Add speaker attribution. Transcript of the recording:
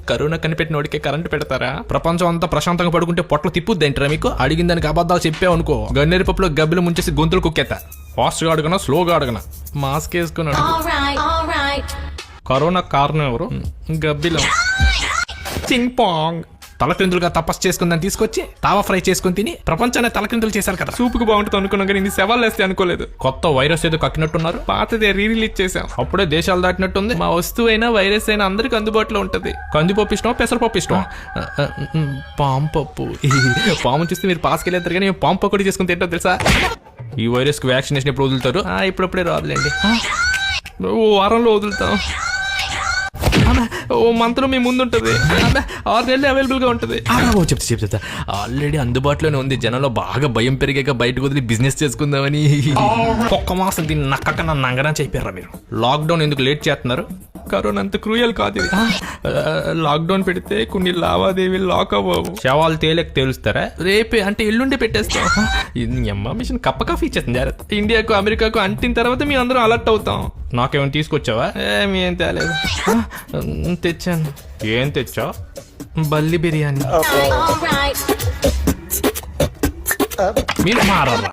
Speaker 1: Corona కనిపెట్టినోడికే current పెడతారా? ప్రపంచం అంతా ప్రశాంతంగా పడుకుంటే పొట్లు తిప్పుద్దేంట్రా మీకు? అడిగిన దానికి అబద్ధాలు చెప్పావనుకో గన్నేరు పప్పులో గబ్బిలు ముంచేసి గొంతులు కుక్కేత. ఫాస్ట్గా అడగనా స్లోగా అడగనా? మాస్క్ వేసుకున్నాడు. కరోనా కారణం ఎవరు? గబ్బిలం. చింగ్ పాంగ్. తలక్రిందులుగా తపస్సు చేసుకుందని తీసుకొచ్చి తావా ఫ్రై చేసుకుని తిని ప్రపంచాన్ని తలక్రిందులు చేశారు కదా. సూపుకు బాగుంటుంది అనుకున్నాం కానీ ఇన్ని సవాళ్ళు వేస్తే అనుకోలేదు. కొత్త వైరస్ ఏదో కక్కినట్టున్నారు. పాతదే రిలీజ్ చేసాం. అప్పుడే దేశాలు దాటినట్టుంది. మా వస్తువు అయినా వైరస్ అయినా అందరికి అందుబాటులో ఉంటది. కందిపప్పు ఇష్టమా పెసరపప్పు ఇష్టమా? పాము పప్పు. పాము చూస్తే మీరు పాసుకెళ్ళేస్తారు కానీ పాము పకోడీ చేసుకుని తింటారు తెలుసా? ఈ వైరస్ కి వ్యాక్సినేషన్ ఎప్పుడు వదులుతారు? ఇప్పుడప్పుడే రాదులేండి. ఓ వారంలో వదులుతాం. ఓ మంత్లో మీ ముందు ఉంటుంది. 6 నెలలు అవైలబుల్ గా ఉంటుంది. చెప్తా ఆల్రెడీ అందుబాటులోనే ఉంది. జనంలో బాగా భయం పెరిగాక బయటకు వదిలి బిజినెస్ చేసుకుందామని ఒక్క మాసం దీన్ని నక్కక నన్ను నంగనా చెప్పారా మీరు? లాక్డౌన్ ఎందుకు లేట్ చేస్తున్నారు? కరోనా అంత క్రూయల్ కాదు ఇది. లాక్డౌన్ పెడితే కొన్ని లావాదేవీలు లాక్ అవ్వవు. శవాలు తేలిక తేలుస్తారా? రేపే అంటే ఎల్లుండి పెట్టేస్తాం. అమ్మ మిషన్ కప్ప ఇచ్చేస్తుంది. జాగ్రత్త. ఇండియాకు అమెరికాకు అంటిన తర్వాత మీ అందరం అలర్ట్ అవుతాం. నాకేమైనా తీసుకొచ్చావా? ఏం తేలేదు. తెచ్చాను. ఏం తెచ్చా? బల్లి బిర్యానీ. మీరు మారరా?